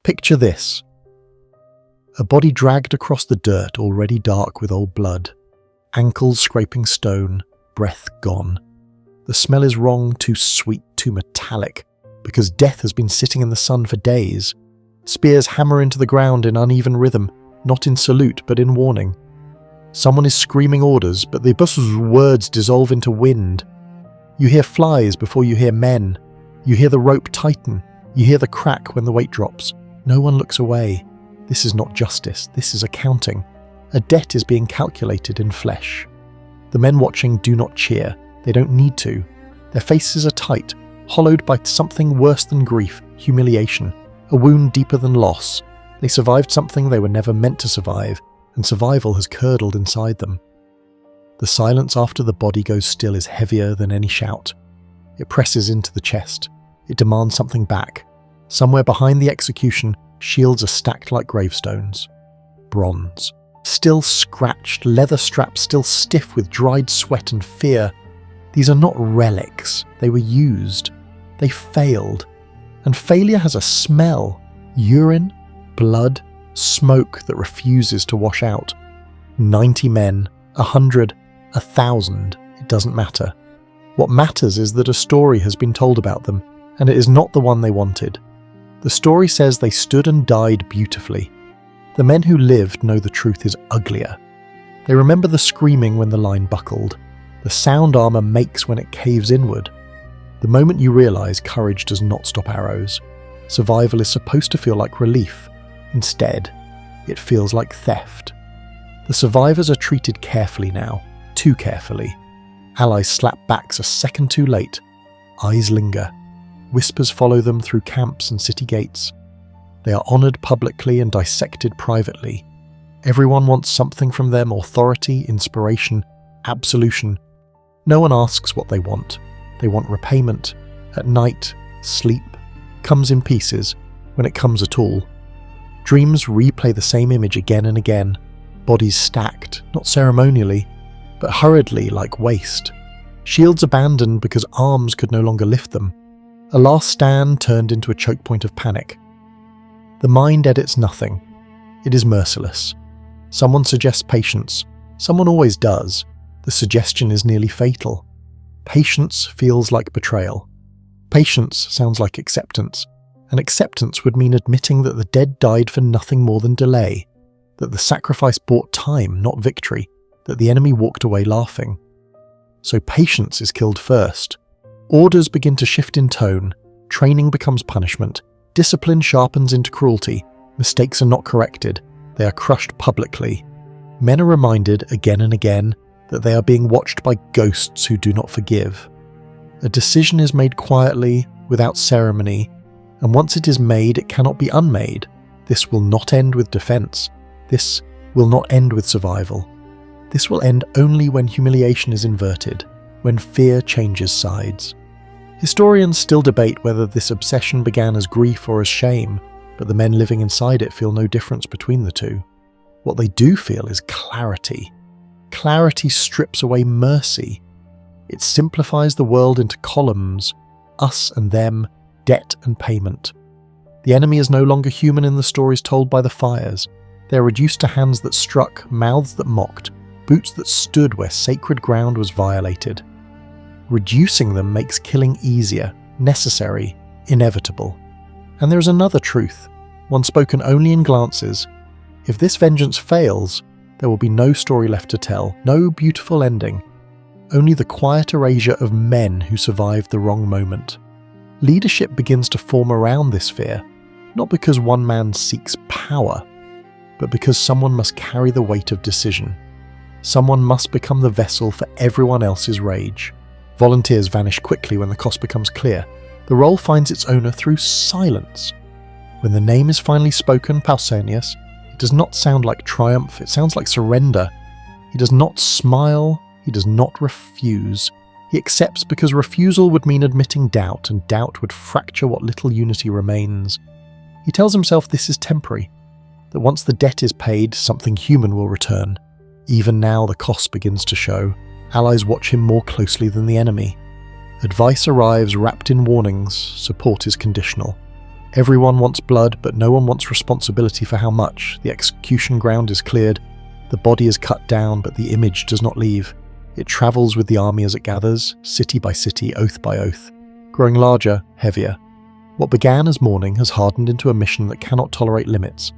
Picture this. A body dragged across the dirt already dark with old blood. Ankles scraping stone, breath gone. The smell is wrong, too sweet, too metallic, because death has been sitting in the sun for days. Spears hammer into the ground in uneven rhythm, not in salute but in warning. Someone is screaming orders, but the boss's words dissolve into wind. You hear flies before you hear men. You hear the rope tighten. You hear the crack when the weight drops. No one looks away. This is not justice, this is accounting. A debt is being calculated in flesh. The men watching do not cheer. They don't need to. Their faces are tight, hollowed by something worse than grief, humiliation, a wound deeper than loss. They survived something they were never meant to survive, and survival has curdled inside them. The silence after the body goes still is heavier than any shout. It presses into the chest. It demands something back. Somewhere behind the execution, shields are stacked like gravestones. Bronze. Still scratched, leather straps still stiff with dried sweat and fear. These are not relics. They were used. They failed. And failure has a smell. Urine, blood, smoke that refuses to wash out. 90 men, 100, 1,000, it doesn't matter. What matters is that a story has been told about them, and it is not the one they wanted. The story says they stood and died beautifully. The men who lived know the truth is uglier. They remember the screaming when the line buckled, the sound armour makes when it caves inward. The moment you realise courage does not stop arrows. Survival is supposed to feel like relief. Instead, it feels like theft. The survivors are treated carefully now, too carefully. Allies slap backs a second too late. Eyes linger. Whispers follow them through camps and city gates. They are honoured publicly and dissected privately. Everyone wants something from them: authority, inspiration, absolution. No one asks what they want. They want repayment. At night, sleep comes in pieces, when it comes at all. Dreams replay the same image again and again. Bodies stacked, not ceremonially, but hurriedly like waste. Shields abandoned because arms could no longer lift them. A last stand turned into a choke point of panic. The mind edits nothing. It is merciless. Someone suggests patience. Someone always does. The suggestion is nearly fatal. Patience feels like betrayal. Patience sounds like acceptance. And acceptance would mean admitting that the dead died for nothing more than delay. That the sacrifice bought time, not victory. That the enemy walked away laughing. So patience is killed first. Orders begin to shift in tone. Training becomes punishment. Discipline sharpens into cruelty. Mistakes are not corrected. They are crushed publicly. Men are reminded again and again that they are being watched by ghosts who do not forgive. A decision is made quietly, without ceremony, and once it is made, it cannot be unmade. This will not end with defense. This will not end with survival. This will end only when humiliation is inverted, when fear changes sides. Historians still debate whether this obsession began as grief or as shame, but the men living inside it feel no difference between the two. What they do feel is clarity. Clarity strips away mercy. It simplifies the world into columns, us and them, debt and payment. The enemy is no longer human in the stories told by the fires. They are reduced to hands that struck, mouths that mocked, boots that stood where sacred ground was violated. Reducing them makes killing easier, necessary, inevitable. And there is another truth, one spoken only in glances. If this vengeance fails, there will be no story left to tell, no beautiful ending. Only the quiet erasure of men who survived the wrong moment. Leadership begins to form around this fear, not because one man seeks power, but because someone must carry the weight of decision. Someone must become the vessel for everyone else's rage. Volunteers vanish quickly when the cost becomes clear. The role finds its owner through silence. When the name is finally spoken, Pausanias, it does not sound like triumph, it sounds like surrender. He does not smile, he does not refuse. He accepts because refusal would mean admitting doubt, and doubt would fracture what little unity remains. He tells himself this is temporary, that once the debt is paid, something human will return. Even now the cost begins to show. Allies watch him more closely than the enemy. Advice arrives wrapped in warnings, support is conditional. Everyone wants blood, but no one wants responsibility for how much. The execution ground is cleared, the body is cut down, but the image does not leave. It travels with the army as it gathers, city by city, oath by oath, growing larger, heavier. What began as mourning has hardened into a mission that cannot tolerate limits,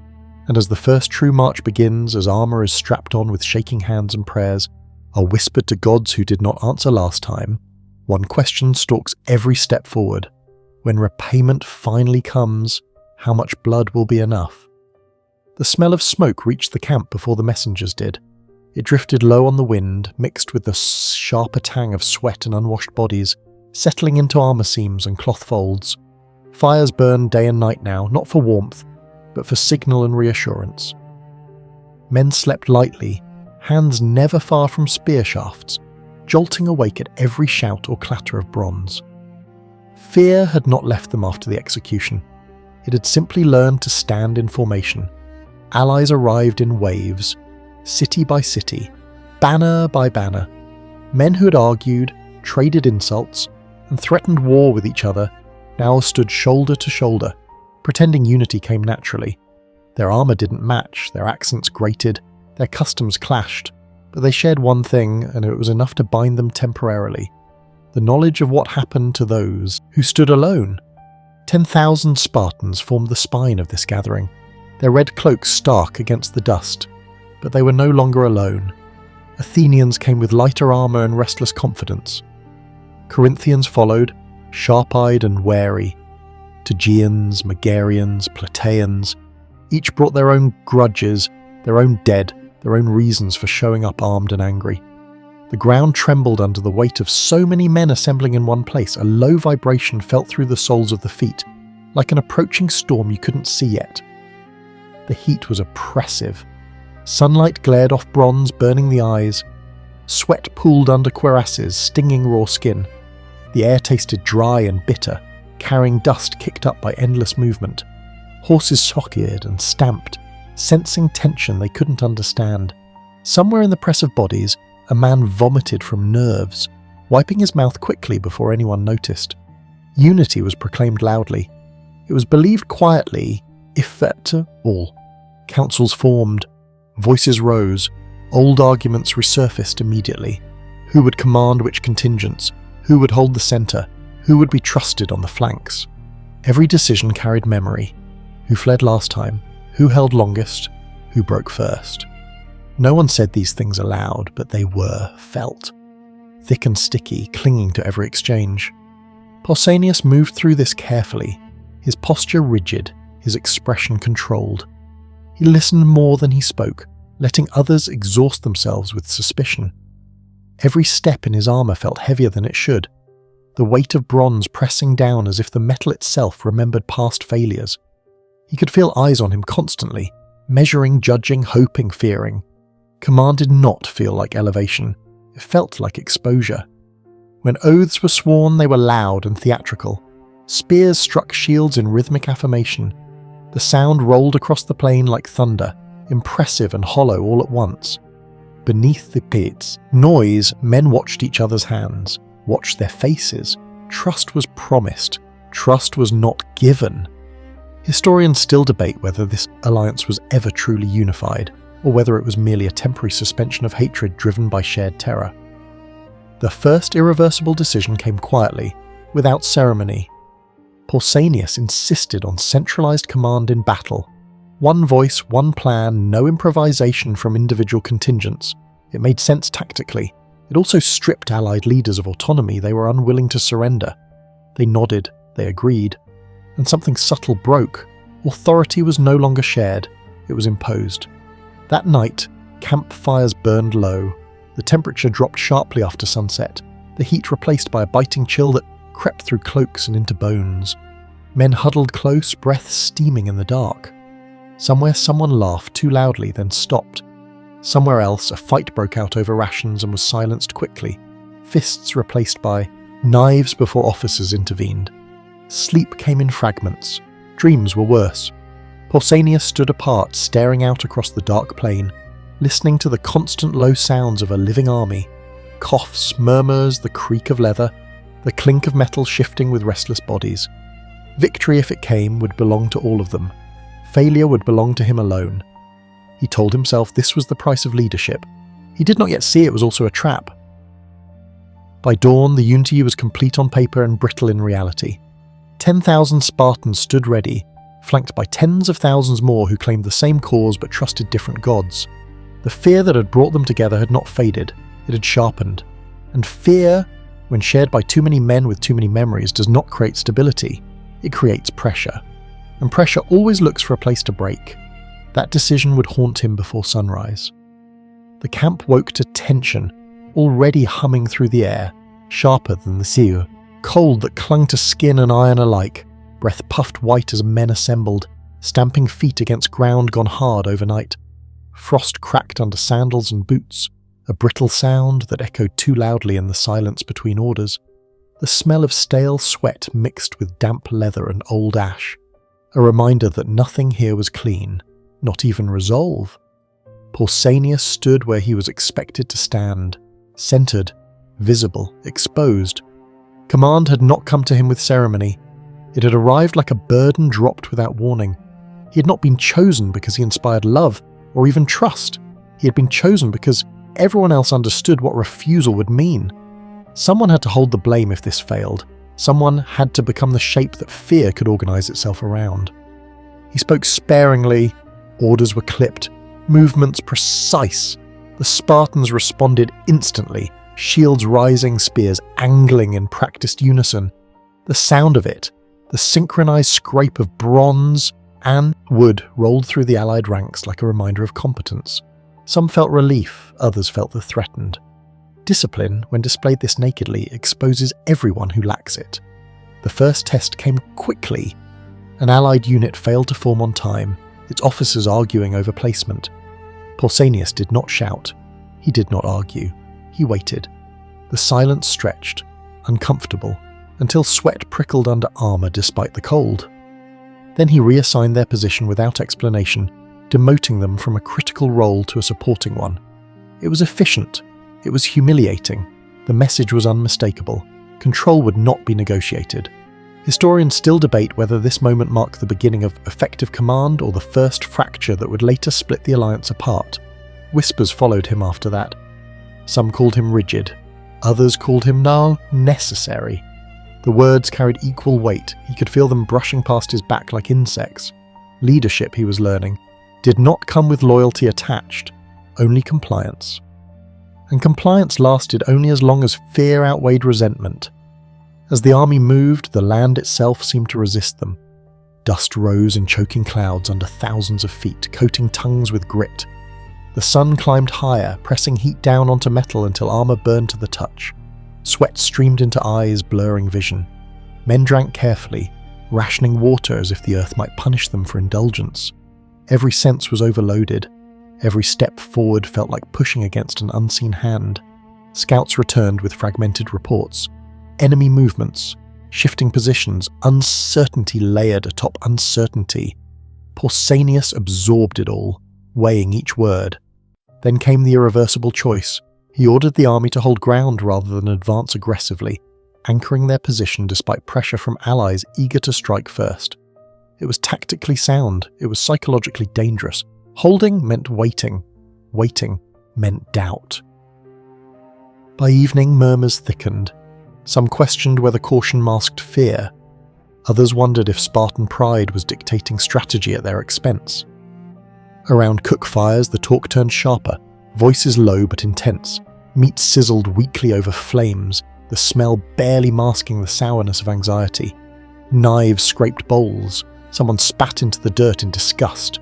and as the first true march begins, as armour is strapped on with shaking hands and prayers are whispered to gods who did not answer last time, one question stalks every step forward. When repayment finally comes, how much blood will be enough? The smell of smoke reached the camp before the messengers did. It drifted low on the wind, mixed with the sharper tang of sweat and unwashed bodies, settling into armour seams and cloth folds. Fires burned day and night now, not for warmth, but for signal and reassurance. Men slept lightly, hands never far from spear shafts, jolting awake at every shout or clatter of bronze. Fear had not left them after the execution. It had simply learned to stand in formation. Allies arrived in waves, city by city, banner by banner. Men who had argued, traded insults, and threatened war with each other now stood shoulder to shoulder, pretending unity came naturally. Their armour didn't match, their accents grated, their customs clashed, but they shared one thing, and it was enough to bind them temporarily: the knowledge of what happened to those who stood alone. 10,000 Spartans formed the spine of this gathering, their red cloaks stark against the dust, but they were no longer alone. Athenians came with lighter armour and restless confidence. Corinthians followed, sharp-eyed and wary. Tegeans, Megarians, Plataeans, each brought their own grudges, their own dead, their own reasons for showing up armed and angry. The ground trembled under the weight of so many men assembling in one place. A low vibration felt through the soles of the feet, like an approaching storm you couldn't see yet. The heat was oppressive. Sunlight glared off bronze, burning the eyes. Sweat pooled under cuirasses, stinging raw skin. The air tasted dry and bitter, carrying dust kicked up by endless movement. Horses socked and stamped, sensing tension they couldn't understand. Somewhere in the press of bodies, a man vomited from nerves, wiping his mouth quickly before anyone noticed. Unity was proclaimed loudly. It was believed quietly, if at all. Councils formed, voices rose, old arguments resurfaced immediately. Who would command which contingents? Who would hold the centre? Who would be trusted on the flanks? Every decision carried memory. Who fled last time? Who held longest? Who broke first? No one said these things aloud, but they were felt. Thick and sticky, clinging to every exchange. Pausanias moved through this carefully, his posture rigid, his expression controlled. He listened more than he spoke, letting others exhaust themselves with suspicion. Every step in his armour felt heavier than it should, the weight of bronze pressing down as if the metal itself remembered past failures. He could feel eyes on him constantly, measuring, judging, hoping, fearing. Command did not feel like elevation, it felt like exposure. When oaths were sworn, they were loud and theatrical. Spears struck shields in rhythmic affirmation. The sound rolled across the plain like thunder, impressive and hollow all at once. Beneath the pits, noise, men watched each other's hands, watched their faces. Trust was promised, trust was not given. Historians still debate whether this alliance was ever truly unified, or whether it was merely a temporary suspension of hatred driven by shared terror. The first irreversible decision came quietly, without ceremony. Pausanias insisted on centralized command in battle. One voice, one plan, no improvisation from individual contingents. It made sense tactically. It also stripped allied leaders of autonomy they were unwilling to surrender. They nodded, they agreed. And something subtle broke. Authority was no longer shared, it was imposed. That night, campfires burned low. The temperature dropped sharply after sunset, the heat replaced by a biting chill that crept through cloaks and into bones. Men huddled close, breath steaming in the dark. Somewhere someone laughed too loudly, then stopped. Somewhere else, a fight broke out over rations and was silenced quickly, fists replaced by knives before officers intervened. Sleep came in fragments. Dreams were worse. Pausanias stood apart, staring out across the dark plain, listening to the constant low sounds of a living army. Coughs, murmurs, the creak of leather, the clink of metal shifting with restless bodies. Victory, if it came, would belong to all of them. Failure would belong to him alone. He told himself this was the price of leadership. He did not yet see it was also a trap. By dawn, the unity was complete on paper and brittle in reality. 10,000 Spartans stood ready, flanked by tens of thousands more who claimed the same cause but trusted different gods. The fear that had brought them together had not faded, it had sharpened. And fear, when shared by too many men with too many memories, does not create stability. It creates pressure. And pressure always looks for a place to break. That decision would haunt him before sunrise. The camp woke to tension, already humming through the air, sharper than the siu, cold that clung to skin and iron alike, breath puffed white as men assembled, stamping feet against ground gone hard overnight. Frost cracked under sandals and boots, a brittle sound that echoed too loudly in the silence between orders. The smell of stale sweat mixed with damp leather and old ash, a reminder that nothing here was clean, not even resolve. Pausanias stood where he was expected to stand, centered, visible, exposed. Command had not come to him with ceremony. It had arrived like a burden dropped without warning. He had not been chosen because he inspired love or even trust. He had been chosen because everyone else understood what refusal would mean. Someone had to hold the blame if this failed. Someone had to become the shape that fear could organize itself around. He spoke sparingly, orders were clipped, movements precise. The Spartans responded instantly, shields rising, spears angling in practiced unison. The sound of it, the synchronized scrape of bronze and wood rolled through the allied ranks like a reminder of competence. Some felt relief, others felt the threatened. Discipline, when displayed this nakedly, exposes everyone who lacks it. The first test came quickly. An allied unit failed to form on time, its officers arguing over placement. Pausanias did not shout. He did not argue. He waited. The silence stretched, uncomfortable, until sweat prickled under armour despite the cold. Then he reassigned their position without explanation, demoting them from a critical role to a supporting one. It was efficient. It was humiliating. The message was unmistakable. Control would not be negotiated. Historians still debate whether this moment marked the beginning of effective command or the first fracture that would later split the alliance apart. Whispers followed him after that. Some called him rigid. Others called him now necessary. The words carried equal weight. He could feel them brushing past his back like insects. Leadership, he was learning, did not come with loyalty attached, only compliance. And compliance lasted only as long as fear outweighed resentment. As the army moved, the land itself seemed to resist them. Dust rose in choking clouds under thousands of feet, coating tongues with grit. The sun climbed higher, pressing heat down onto metal until armor burned to the touch. Sweat streamed into eyes, blurring vision. Men drank carefully, rationing water as if the earth might punish them for indulgence. Every sense was overloaded. Every step forward felt like pushing against an unseen hand. Scouts returned with fragmented reports. Enemy movements, shifting positions, uncertainty layered atop uncertainty. Pausanias absorbed it all, weighing each word. Then came the irreversible choice. He ordered the army to hold ground rather than advance aggressively, anchoring their position despite pressure from allies eager to strike first. It was tactically sound, it was psychologically dangerous. Holding meant waiting. Waiting meant doubt. By evening, murmurs thickened. Some questioned whether caution masked fear. Others wondered if Spartan pride was dictating strategy at their expense. Around cook fires, the talk turned sharper, voices low but intense. Meat sizzled weakly over flames, the smell barely masking the sourness of anxiety. Knives scraped bowls. Someone spat into the dirt in disgust.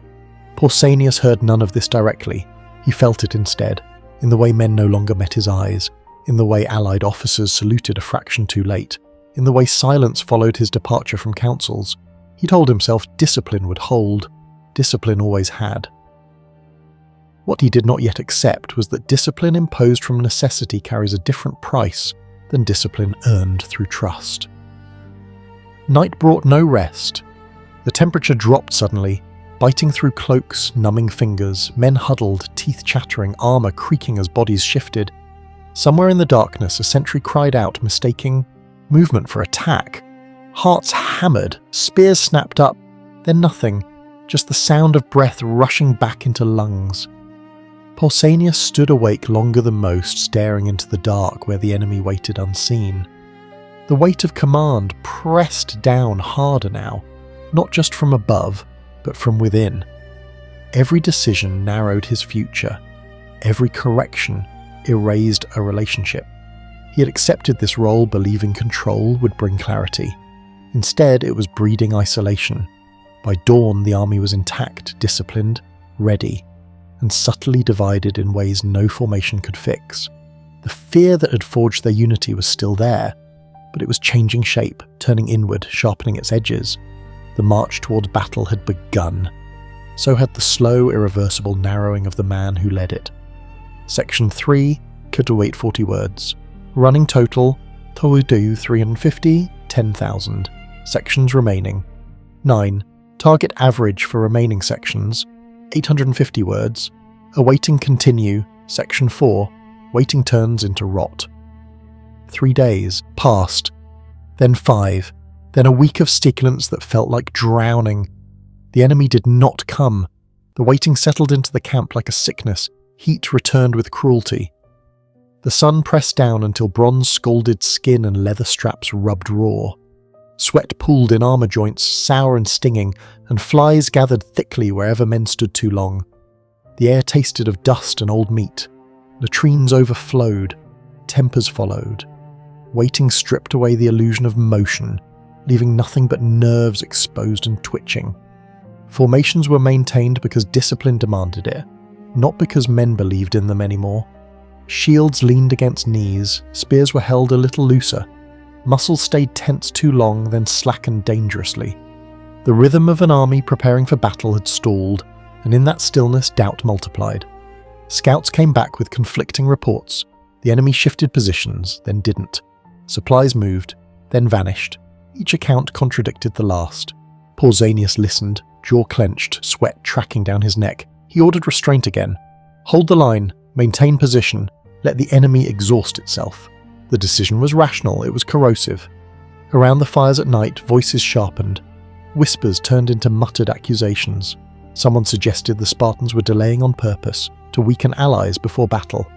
Pausanias heard none of this directly. He felt it instead, in the way men no longer met his eyes, in the way allied officers saluted a fraction too late, in the way silence followed his departure from councils. He told himself discipline would hold. Discipline always had. What he did not yet accept was that discipline imposed from necessity carries a different price than discipline earned through trust. Night brought no rest. The temperature dropped suddenly, biting through cloaks, numbing fingers, men huddled, teeth chattering, armor creaking as bodies shifted. Somewhere in the darkness, a sentry cried out, mistaking movement for attack. Hearts hammered, spears snapped up, then nothing, just the sound of breath rushing back into lungs. Pausanias stood awake longer than most, staring into the dark where the enemy waited unseen. The weight of command pressed down harder now, not just from above, but from within. Every decision narrowed his future. Every correction erased a relationship. He had accepted this role believing control would bring clarity. Instead, it was breeding isolation. By dawn, the army was intact, disciplined, ready, and subtly divided in ways no formation could fix. The fear that had forged their unity was still there, but it was changing shape, turning inward, sharpening its edges. The march towards battle had begun. So had the slow, irreversible narrowing of the man who led it. Section 3 could await 40 words. Running total, Tohudu 350, 10,000. Sections remaining. 9. Target average for remaining sections, 850 words. Awaiting continue, Section 4. Waiting turns into rot. 3 days passed, then 5, then a week of sticklance that felt like drowning. The enemy did not come. The waiting settled into the camp like a sickness. Heat returned with cruelty. The sun pressed down until bronze scalded skin and leather straps rubbed raw. Sweat pooled in armor joints, sour and stinging, and flies gathered thickly wherever men stood too long. The air tasted of dust and old meat. Latrines overflowed. Tempers followed. Waiting stripped away the illusion of motion, leaving nothing but nerves exposed and twitching. Formations were maintained because discipline demanded it, not because men believed in them anymore. Shields leaned against knees, spears were held a little looser. Muscles stayed tense too long, then slackened dangerously. The rhythm of an army preparing for battle had stalled, and in that stillness doubt multiplied. Scouts came back with conflicting reports. The enemy shifted positions, then didn't. Supplies moved, then vanished. Each account contradicted the last. Pausanias listened, jaw clenched, sweat tracking down his neck. He ordered restraint again. Hold the line, maintain position, let the enemy exhaust itself. The decision was rational, it was corrosive. Around the fires at night, voices sharpened. Whispers turned into muttered accusations. Someone suggested the Spartans were delaying on purpose, to weaken allies before battle.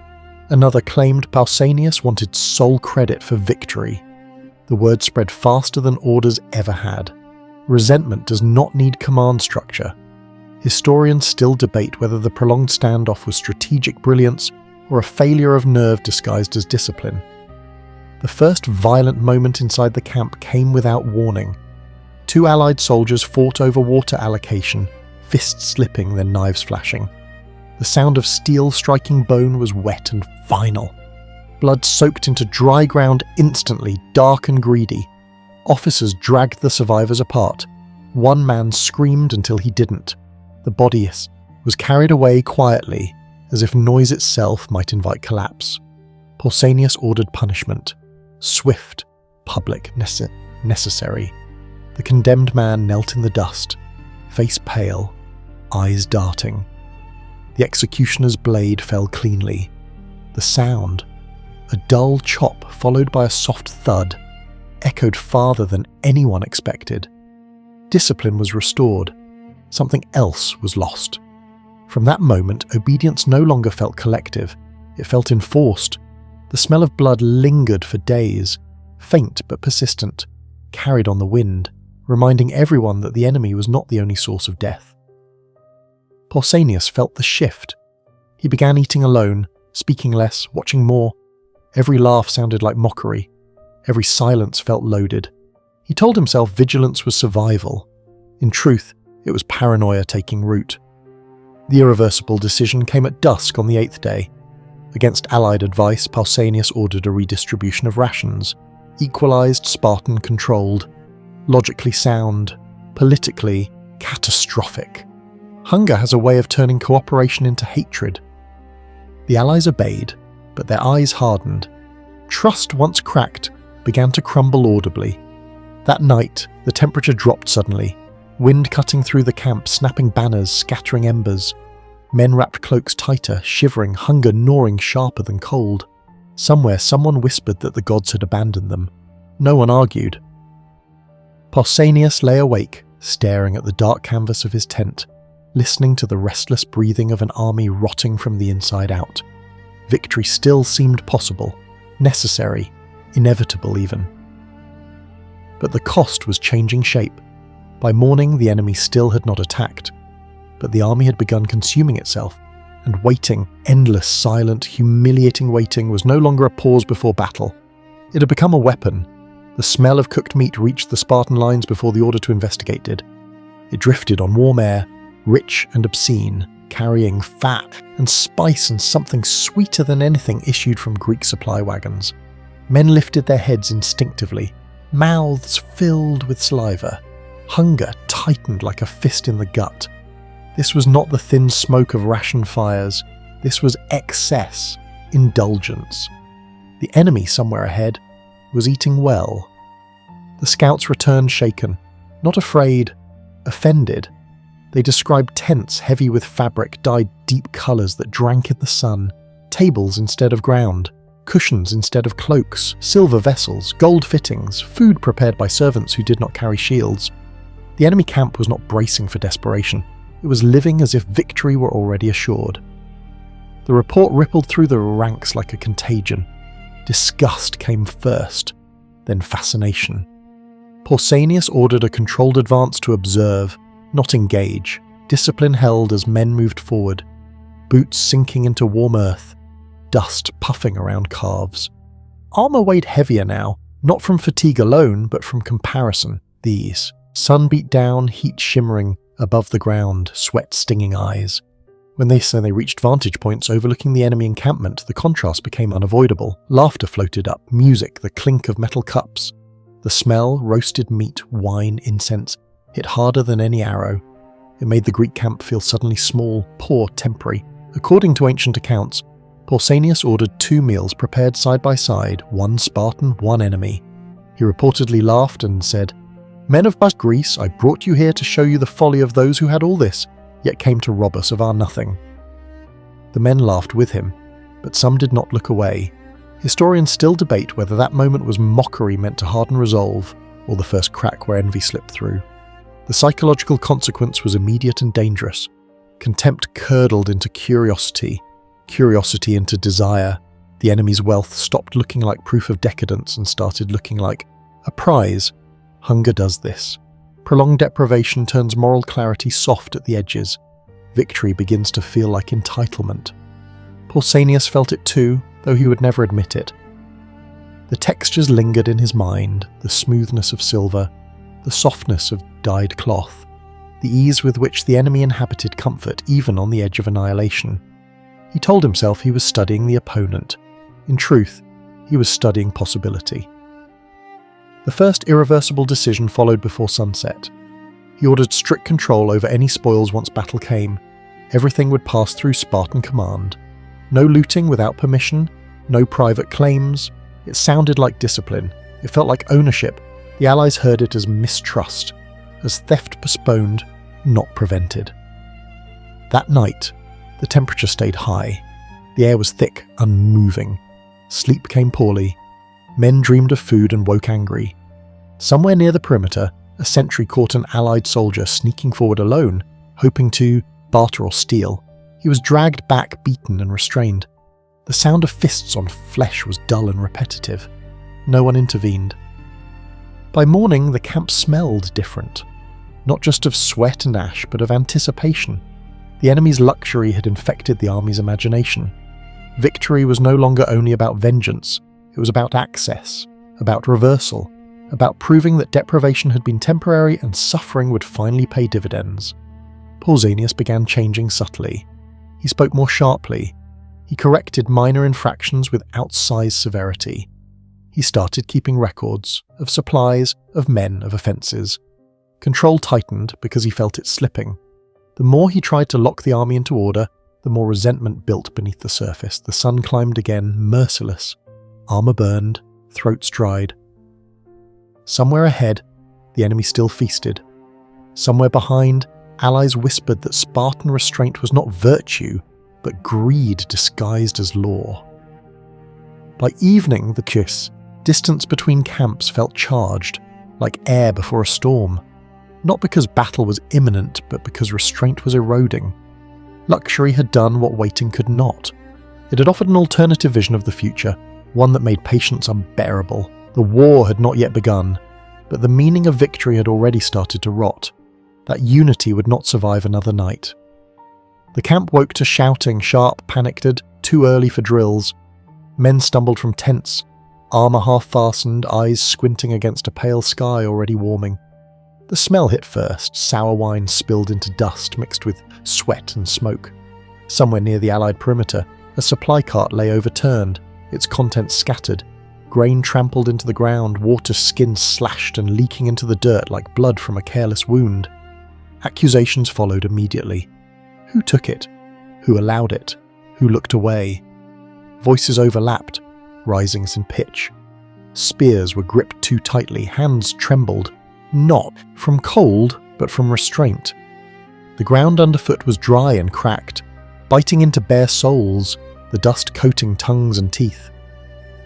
Another claimed Pausanias wanted sole credit for victory. The word spread faster than orders ever had. Resentment does not need command structure. Historians still debate whether the prolonged standoff was strategic brilliance or a failure of nerve disguised as discipline. The first violent moment inside the camp came without warning. 2 allied soldiers fought over water allocation, fists slipping, then knives flashing. The sound of steel striking bone was wet and final. Blood soaked into dry ground instantly, dark and greedy. Officers dragged the survivors apart. One man screamed until he didn't. The bloodiest was carried away quietly, as if noise itself might invite collapse. Pausanias ordered punishment. Swift, public, necessary. The condemned man knelt in the dust, face pale, eyes darting. The executioner's blade fell cleanly. The sound, a dull chop followed by a soft thud, echoed farther than anyone expected. Discipline was restored. Something else was lost. From that moment, obedience no longer felt collective. It felt enforced. The smell of blood lingered for days, faint but persistent, carried on the wind, reminding everyone that the enemy was not the only source of death. Pausanias felt the shift. He began eating alone, speaking less, watching more. Every laugh sounded like mockery. Every silence felt loaded. He told himself vigilance was survival. In truth, it was paranoia taking root. The irreversible decision came at dusk on the 8th day. Against Allied advice, Pausanias ordered a redistribution of rations, equalized, Spartan controlled, logically sound, politically catastrophic. Hunger has a way of turning cooperation into hatred. The Allies obeyed, but their eyes hardened. Trust, once cracked, began to crumble audibly. That night, the temperature dropped suddenly, wind cutting through the camp, snapping banners, scattering embers. Men wrapped cloaks tighter, shivering, hunger gnawing sharper than cold. Somewhere, someone whispered that the gods had abandoned them. No one argued. Pausanias lay awake, staring at the dark canvas of his tent, listening to the restless breathing of an army rotting from the inside out. Victory still seemed possible, necessary, inevitable even. But the cost was changing shape. By morning, the enemy still had not attacked, but the army had begun consuming itself, and waiting, endless, silent, humiliating waiting was no longer a pause before battle. It had become a weapon. The smell of cooked meat reached the Spartan lines before the order to investigate did. It drifted on warm air, rich and obscene, carrying fat and spice and something sweeter than anything issued from Greek supply wagons. Men lifted their heads instinctively, mouths filled with saliva. Hunger tightened like a fist in the gut. This was not the thin smoke of ration fires. This was excess, indulgence. The enemy somewhere ahead was eating well. The scouts returned shaken, not afraid, offended. They described tents heavy with fabric dyed deep colours that drank in the sun, tables instead of ground, cushions instead of cloaks, silver vessels, gold fittings, food prepared by servants who did not carry shields. The enemy camp was not bracing for desperation. It was living as if victory were already assured. The report rippled through the ranks like a contagion. Disgust came first, then fascination. Pausanias ordered a controlled advance to observe, not engage, discipline held as men moved forward, boots sinking into warm earth, dust puffing around calves. Armour weighed heavier now, not from fatigue alone, but from comparison. These, sun beat down, heat shimmering above the ground, sweat stinging eyes. When they reached vantage points overlooking the enemy encampment, the contrast became unavoidable. Laughter floated up, music, the clink of metal cups. The smell, roasted meat, wine, incense, hit harder than any arrow. It made the Greek camp feel suddenly small, poor, temporary. According to ancient accounts, Pausanias ordered 2 meals prepared side by side, one Spartan, one enemy. He reportedly laughed and said, "Men of Greece, I brought you here to show you the folly of those who had all this, yet came to rob us of our nothing." The men laughed with him, but some did not look away. Historians still debate whether that moment was mockery meant to harden resolve, or the first crack where envy slipped through. The psychological consequence was immediate and dangerous. Contempt curdled into curiosity, curiosity into desire. The enemy's wealth stopped looking like proof of decadence and started looking like a prize. Hunger does this. Prolonged deprivation turns moral clarity soft at the edges. Victory begins to feel like entitlement. Pausanias felt it too, though he would never admit it. The textures lingered in his mind, the smoothness of silver, the softness of dyed cloth, the ease with which the enemy inhabited comfort even on the edge of annihilation. He told himself he was studying the opponent. In truth, he was studying possibility. The first irreversible decision followed before sunset. He ordered strict control over any spoils once battle came. Everything would pass through Spartan command. No looting without permission, no private claims. It sounded like discipline. It felt like ownership. The Allies heard it as mistrust, as theft postponed, not prevented. That night, the temperature stayed high. The air was thick, unmoving. Sleep came poorly. Men dreamed of food and woke angry. Somewhere near the perimeter, a sentry caught an Allied soldier sneaking forward alone, hoping to barter or steal. He was dragged back, beaten and restrained. The sound of fists on flesh was dull and repetitive. No one intervened. By morning, the camp smelled different. Not just of sweat and ash, but of anticipation. The enemy's luxury had infected the army's imagination. Victory was no longer only about vengeance. It was about access, about reversal, about proving that deprivation had been temporary and suffering would finally pay dividends. Pausanias began changing subtly. He spoke more sharply. He corrected minor infractions with outsized severity. He started keeping records of supplies, of men, of offences. Control tightened because he felt it slipping. The more he tried to lock the army into order, the more resentment built beneath the surface. The sun climbed again, merciless. Armour burned, throats dried. Somewhere ahead, the enemy still feasted. Somewhere behind, allies whispered that Spartan restraint was not virtue, but greed disguised as law. By evening, the distance between camps felt charged. like air before a storm. Not because battle was imminent, but because restraint was eroding. Luxury had done what waiting could not. It had offered an alternative vision of the future, one that made patience unbearable. The war had not yet begun, but the meaning of victory had already started to rot. That unity would not survive another night. The camp woke to shouting, sharp, panicked, too early for drills. Men stumbled from tents, armour half-fastened, eyes squinting against a pale sky already warming. The smell hit first, sour wine spilled into dust mixed with sweat and smoke. Somewhere near the Allied perimeter, a supply cart lay overturned, its contents scattered, grain trampled into the ground, water skins slashed and leaking into the dirt like blood from a careless wound. Accusations followed immediately. Who took it? Who allowed it? Who looked away? Voices overlapped, risings in pitch. Spears were gripped too tightly, hands trembled, not from cold, but from restraint. The ground underfoot was dry and cracked, biting into bare soles, the dust coating tongues and teeth.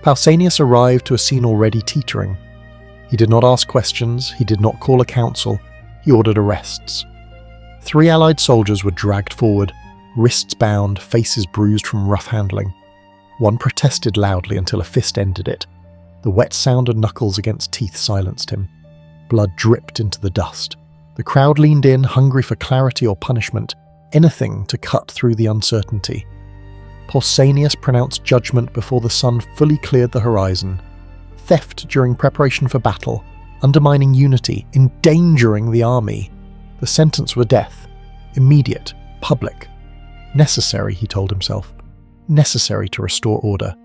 Pausanias arrived to a scene already teetering. He did not ask questions, he did not call a council, he ordered arrests. 3 Allied soldiers were dragged forward, wrists bound, faces bruised from rough handling. One protested loudly until a fist ended it. The wet sound of knuckles against teeth silenced him. Blood dripped into the dust. The crowd leaned in, hungry for clarity or punishment, anything to cut through the uncertainty. Pausanias pronounced judgment before the sun fully cleared the horizon. Theft during preparation for battle, undermining unity, endangering the army. The sentence was death. Immediate, public. Necessary, he told himself. Necessary to restore order.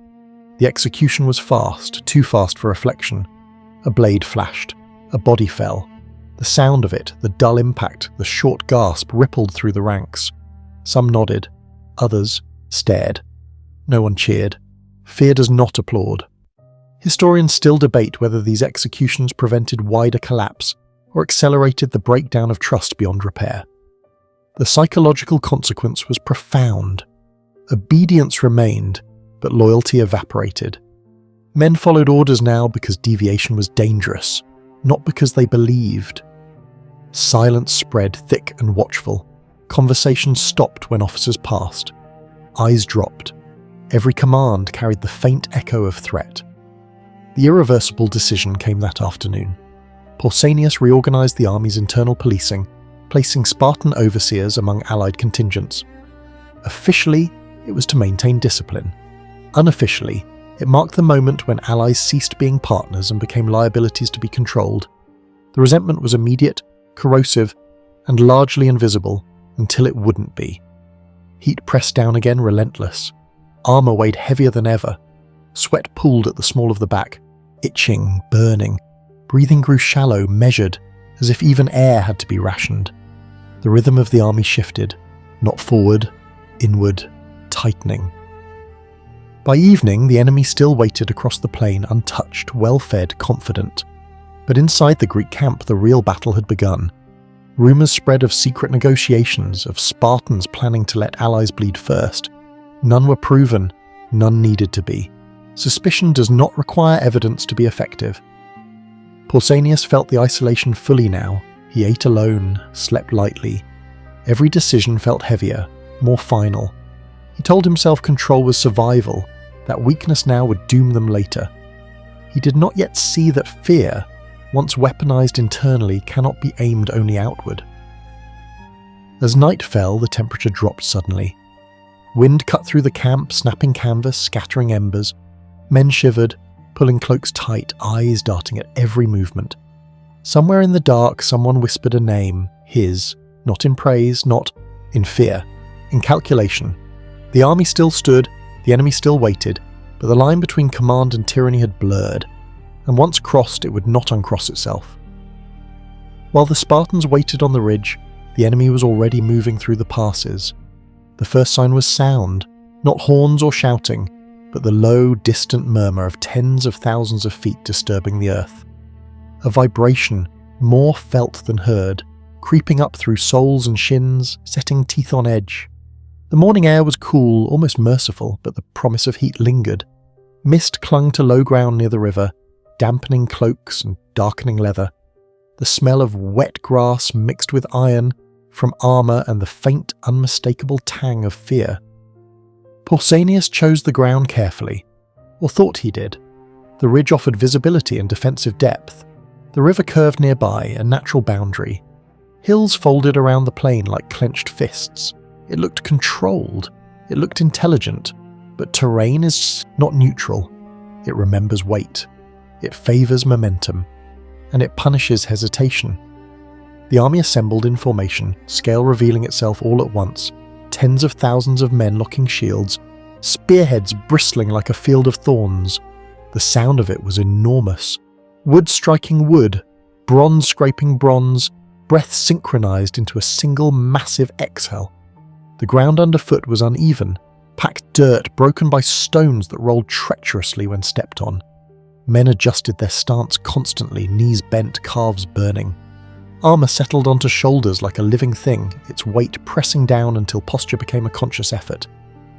The execution was fast, too fast for reflection. A blade flashed. A body fell. The sound of it, the dull impact, the short gasp rippled through the ranks. Some nodded. Others stared. No one cheered. Fear does not applaud. Historians still debate whether these executions prevented wider collapse or accelerated the breakdown of trust beyond repair. The psychological consequence was profound. Obedience remained, but loyalty evaporated. Men followed orders now because deviation was dangerous, not because they believed. Silence spread thick and watchful. Conversations stopped when officers passed. Eyes dropped. Every command carried the faint echo of threat. The irreversible decision came that afternoon. Pausanias reorganized the army's internal policing, placing Spartan overseers among allied contingents. Officially, it was to maintain discipline. Unofficially, it marked the moment when allies ceased being partners and became liabilities to be controlled. The resentment was immediate, corrosive, and largely invisible until it wouldn't be. Heat pressed down again, relentless. Armour weighed heavier than ever. Sweat pooled at the small of the back, itching, burning. Breathing grew shallow, measured, as if even air had to be rationed. The rhythm of the army shifted, not forward, inward, tightening. By evening, the enemy still waited across the plain, untouched, well-fed, confident. But inside the Greek camp, the real battle had begun. Rumours spread of secret negotiations, of Spartans planning to let allies bleed first. None were proven, none needed to be. Suspicion does not require evidence to be effective. Pausanias felt the isolation fully now. He ate alone, slept lightly. Every decision felt heavier, more final. He told himself control was survival, that weakness now would doom them later. He did not yet see that fear, once weaponized internally, cannot be aimed only outward. As night fell, the temperature dropped suddenly. Wind cut through the camp, snapping canvas, scattering embers. Men shivered, pulling cloaks tight, eyes darting at every movement. Somewhere in the dark, someone whispered a name, his, not in praise, not in fear, in calculation. The army still stood, the enemy still waited, but the line between command and tyranny had blurred, and once crossed it would not uncross itself. While the Spartans waited on the ridge, the enemy was already moving through the passes. The first sign was sound, not horns or shouting, but the low, distant murmur of tens of thousands of feet disturbing the earth. A vibration, more felt than heard, creeping up through soles and shins, setting teeth on edge. The morning air was cool, almost merciful, but the promise of heat lingered. Mist clung to low ground near the river, dampening cloaks and darkening leather, the smell of wet grass mixed with iron from armour and the faint, unmistakable tang of fear. Pausanias chose the ground carefully, or thought he did. The ridge offered visibility and defensive depth. The river curved nearby, a natural boundary. Hills folded around the plain like clenched fists. It looked controlled. It looked intelligent. But terrain is not neutral. It remembers weight. It favours momentum. And it punishes hesitation. The army assembled in formation, scale revealing itself all at once, tens of thousands of men locking shields, spearheads bristling like a field of thorns. The sound of it was enormous. Wood striking wood, bronze scraping bronze, breath synchronized into a single massive exhale. The ground underfoot was uneven, packed dirt broken by stones that rolled treacherously when stepped on. Men adjusted their stance constantly, knees bent, calves burning. Armour settled onto shoulders like a living thing, its weight pressing down until posture became a conscious effort.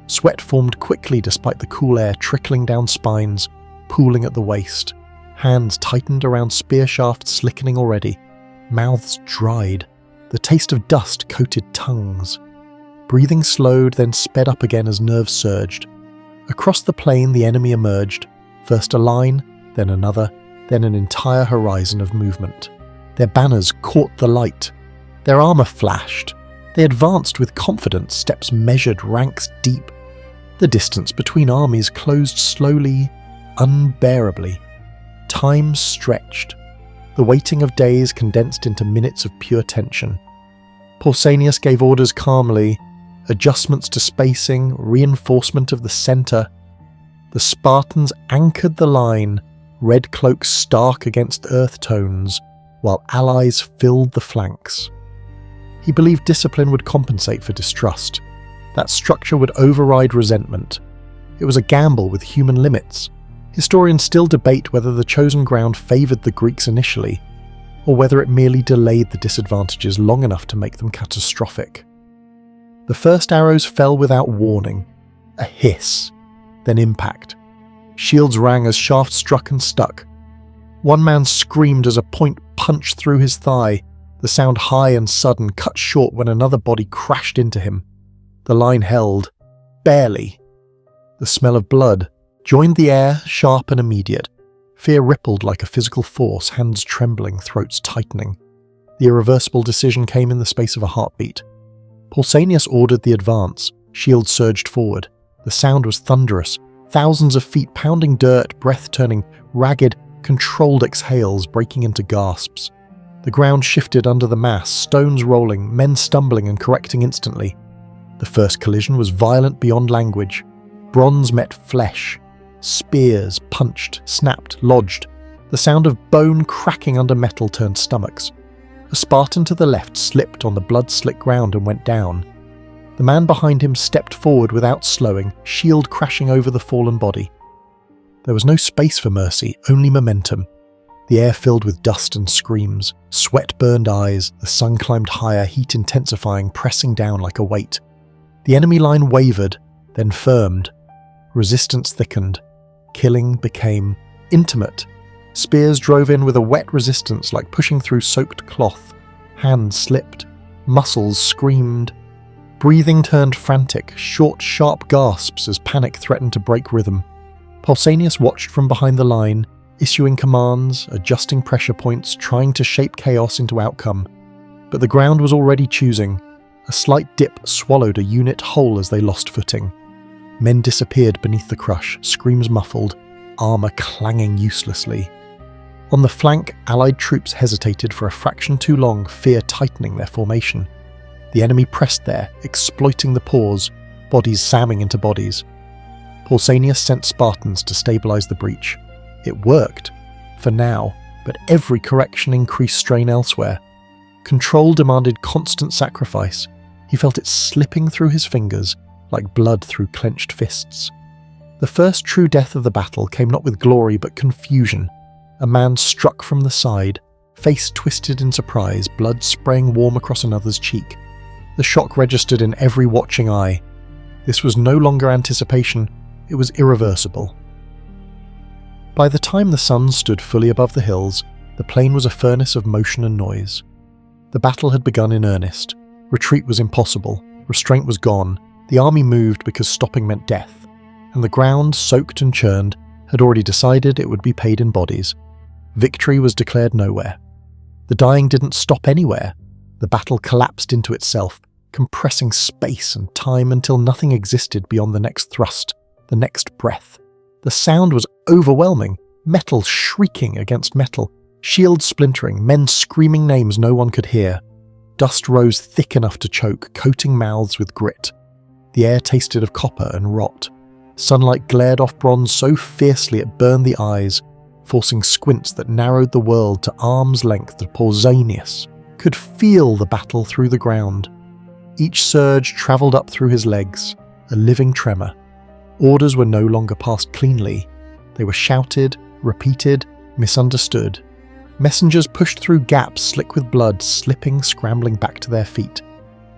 Sweat formed quickly despite the cool air trickling down spines, pooling at the waist. Hands tightened around spear shafts slickening already. Mouths dried. The taste of dust coated tongues. Breathing slowed, then sped up again as nerves surged. Across the plain the enemy emerged, first a line, then another, then an entire horizon of movement. Their banners caught the light. Their armour flashed. They advanced with confidence, steps measured, ranks deep. The distance between armies closed slowly, unbearably. Time stretched. The waiting of days condensed into minutes of pure tension. Pausanias gave orders calmly, adjustments to spacing, reinforcement of the centre. The Spartans anchored the line, red cloaks stark against earth tones, while allies filled the flanks. He believed discipline would compensate for distrust. That structure would override resentment. It was a gamble with human limits. Historians still debate whether the chosen ground favoured the Greeks initially, or whether it merely delayed the disadvantages long enough to make them catastrophic. The first arrows fell without warning. A hiss, then impact. Shields rang as shafts struck and stuck. One man screamed as a point punched through his thigh, the sound high and sudden, cut short when another body crashed into him. The line held. Barely. The smell of blood joined the air, sharp and immediate. Fear rippled like a physical force, hands trembling, throats tightening. The irreversible decision came in the space of a heartbeat. Pausanias ordered the advance. Shields surged forward. The sound was thunderous. Thousands of feet pounding dirt, breath turning, ragged, controlled exhales breaking into gasps. The ground shifted under the mass, stones rolling, men stumbling and correcting instantly. The first collision was violent beyond language. Bronze met flesh. Spears punched, snapped, lodged. The sound of bone cracking under metal turned stomachs. A Spartan to the left slipped on the blood-slick ground and went down. The man behind him stepped forward without slowing, shield crashing over the fallen body. There was no space for mercy, only momentum. The air filled with dust and screams, sweat-burned eyes, the sun climbed higher, heat intensifying, pressing down like a weight. The enemy line wavered, then firmed. Resistance thickened. Killing became intimate. Spears drove in with a wet resistance like pushing through soaked cloth. Hands slipped. Muscles screamed. Breathing turned frantic, short, sharp gasps as panic threatened to break rhythm. Pausanias watched from behind the line, issuing commands, adjusting pressure points, trying to shape chaos into outcome. But the ground was already choosing. A slight dip swallowed a unit whole as they lost footing. Men disappeared beneath the crush, screams muffled, armour clanging uselessly. On the flank, allied troops hesitated for a fraction too long, fear tightening their formation. The enemy pressed there, exploiting the pause, bodies samming into bodies. Pausanias sent Spartans to stabilise the breach. It worked, for now, but every correction increased strain elsewhere. Control demanded constant sacrifice. He felt it slipping through his fingers, like blood through clenched fists. The first true death of the battle came not with glory but confusion. A man struck from the side, face twisted in surprise, blood spraying warm across another's cheek. The shock registered in every watching eye. This was no longer anticipation, it was irreversible. By the time the sun stood fully above the hills, The plain was a furnace of motion and noise. The battle had begun in earnest. Retreat was impossible. Restraint was gone. The army moved because stopping meant death. And the ground, soaked and churned, had already decided it would be paid in bodies. Victory was declared nowhere. The dying didn't stop anywhere. The battle collapsed into itself, compressing space and time until nothing existed beyond the next thrust, the next breath. The sound was overwhelming, metal shrieking against metal, shields splintering, men screaming names no one could hear. Dust rose thick enough to choke, coating mouths with grit. The air tasted of copper and rot. Sunlight glared off bronze so fiercely it burned the eyes, forcing squints that narrowed the world to arm's length. Pausanias could feel the battle through the ground. Each surge travelled up through his legs, a living tremor. Orders were no longer passed cleanly. They were shouted, repeated, misunderstood. Messengers pushed through gaps slick with blood, slipping, scrambling back to their feet.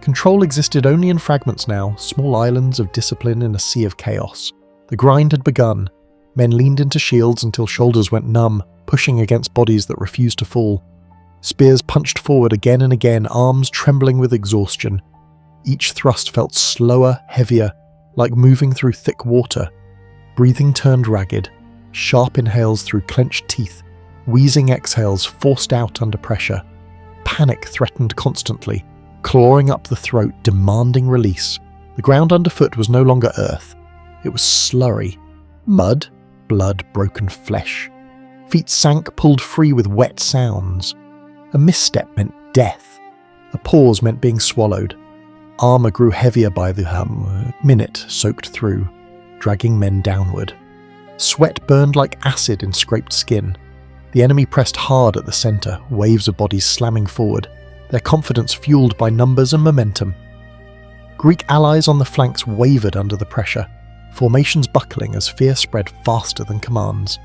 Control existed only in fragments now, small islands of discipline in a sea of chaos. The grind had begun. Men leaned into shields until shoulders went numb, pushing against bodies that refused to fall. Spears punched forward again and again, arms trembling with exhaustion. Each thrust felt slower, heavier, like moving through thick water. Breathing turned ragged, sharp inhales through clenched teeth, wheezing exhales forced out under pressure. Panic threatened constantly, clawing up the throat, demanding release. The ground underfoot was no longer earth. It was slurry. Mud, blood, broken flesh. Feet sank, pulled free with wet sounds. A misstep meant death. A pause meant being swallowed. Armour grew heavier by the minute soaked through, dragging men downward. Sweat burned like acid in scraped skin. The enemy pressed hard at the centre, waves of bodies slamming forward, their confidence fueled by numbers and momentum. Greek allies on the flanks wavered under the pressure, formations buckling as fear spread faster than commands.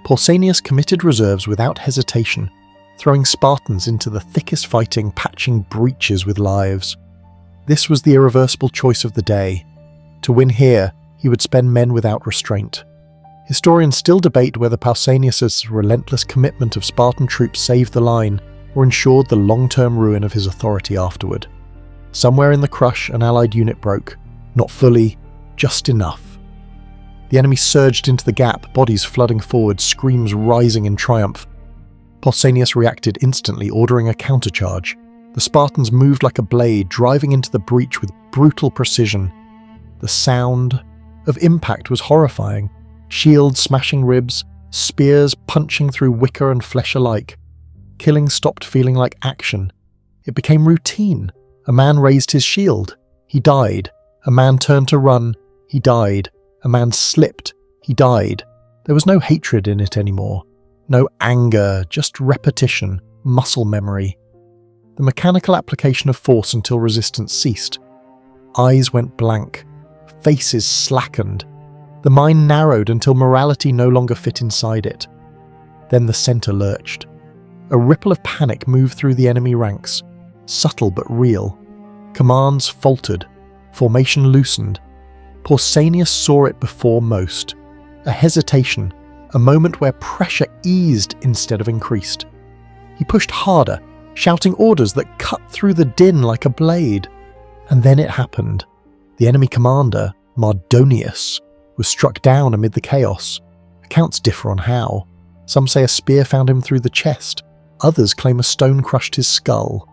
Pausanias committed reserves without hesitation, throwing Spartans into the thickest fighting, patching breaches with lives. This was the irreversible choice of the day. To win here, he would spend men without restraint. Historians still debate whether Pausanias' relentless commitment of Spartan troops saved the line or ensured the long-term ruin of his authority afterward. Somewhere in the crush, an allied unit broke. Not fully, just enough. The enemy surged into the gap, bodies flooding forward, screams rising in triumph. Pausanias reacted instantly, ordering a countercharge. The Spartans moved like a blade, driving into the breach with brutal precision. The sound of impact was horrifying. Shields smashing ribs, spears punching through wicker and flesh alike. Killing stopped feeling like action. It became routine. A man raised his shield. He died. A man turned to run. He died. A man slipped. He died. There was no hatred in it anymore. No anger, just repetition, muscle memory. The mechanical application of force until resistance ceased. Eyes went blank. Faces slackened. The mind narrowed until morality no longer fit inside it. Then the centre lurched. A ripple of panic moved through the enemy ranks, subtle but real. Commands faltered. Formation loosened. Pausanias saw it before most. A hesitation, a moment where pressure eased instead of increased. He pushed harder, shouting orders that cut through the din like a blade. And then it happened. The enemy commander, Mardonius, was struck down amid the chaos. Accounts differ on how. Some say a spear found him through the chest. Others claim a stone crushed his skull.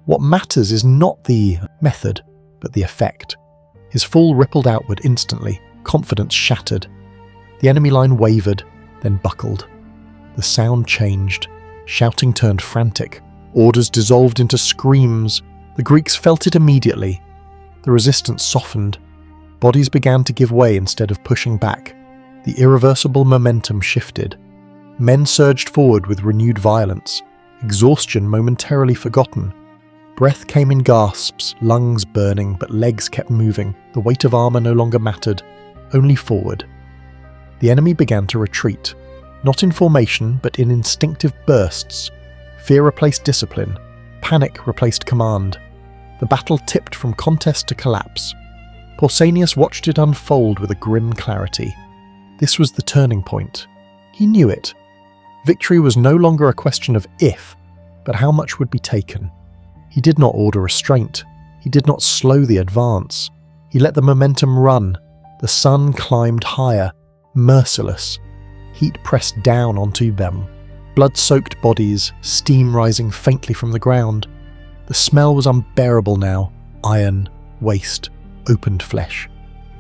What matters is not the method, but the effect. His fall rippled outward instantly, confidence shattered. The enemy line wavered, then buckled. The sound changed. Shouting turned frantic. Orders dissolved into screams. The Greeks felt it immediately. The resistance softened. Bodies began to give way instead of pushing back. The irreversible momentum shifted. Men surged forward with renewed violence, exhaustion momentarily forgotten. Breath came in gasps, lungs burning, but legs kept moving. The weight of armour no longer mattered, only forward. The enemy began to retreat, not in formation, but in instinctive bursts. Fear replaced discipline. Panic replaced command. The battle tipped from contest to collapse. Pausanias watched it unfold with a grim clarity. This was the turning point. He knew it. Victory was no longer a question of if, but how much would be taken. He did not order restraint. He did not slow the advance. He let the momentum run. The sun climbed higher, merciless. Heat pressed down onto them. Blood-soaked bodies, steam rising faintly from the ground. The smell was unbearable now. Iron, waste, opened flesh.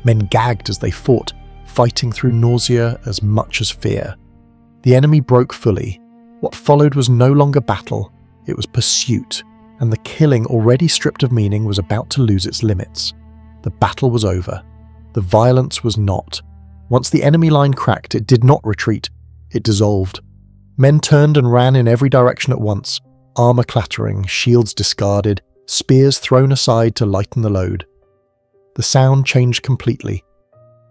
Men gagged as they fought, fighting through nausea as much as fear. The enemy broke fully. What followed was no longer battle, it was pursuit, and the killing already stripped of meaning was about to lose its limits. The battle was over. The violence was not. Once the enemy line cracked, it did not retreat, it dissolved. Men turned and ran in every direction at once, armor clattering, shields discarded, spears thrown aside to lighten the load. The sound changed completely.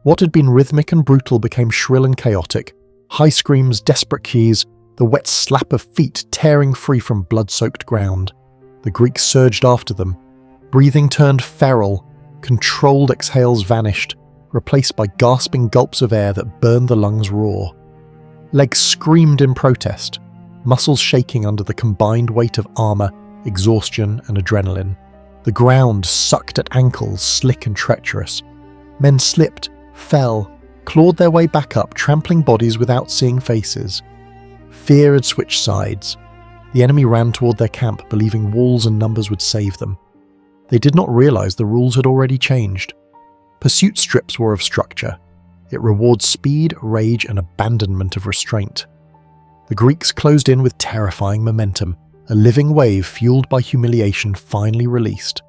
What had been rhythmic and brutal became shrill and chaotic. High screams, desperate keys, the wet slap of feet tearing free from blood-soaked ground. The Greeks surged after them. Breathing turned feral. Controlled exhales vanished, replaced by gasping gulps of air that burned the lungs raw. Legs screamed in protest, muscles shaking under the combined weight of armor, exhaustion, and adrenaline. The ground sucked at ankles, slick and treacherous. Men slipped, fell, clawed their way back up, trampling bodies without seeing faces. Fear had switched sides. The enemy ran toward their camp, believing walls and numbers would save them. They did not realize the rules had already changed. Pursuit strips war of structure. It rewards speed, rage, and abandonment of restraint. The Greeks closed in with terrifying momentum, a living wave fueled by humiliation finally released.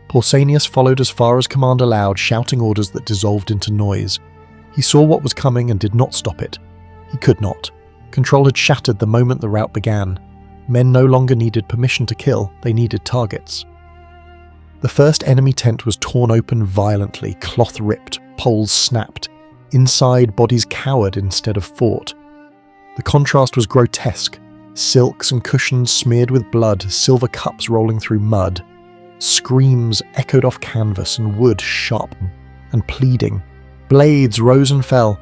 Pausanias followed as far as command allowed, shouting orders that dissolved into noise. He saw what was coming and did not stop it. He could not. Control had shattered the moment the rout began. Men no longer needed permission to kill, they needed targets. The first enemy tent was torn open violently, cloth ripped, poles snapped. Inside, bodies cowered instead of fought. The contrast was grotesque. Silks and cushions smeared with blood, silver cups rolling through mud. Screams echoed off canvas and wood sharp and pleading. Blades rose and fell.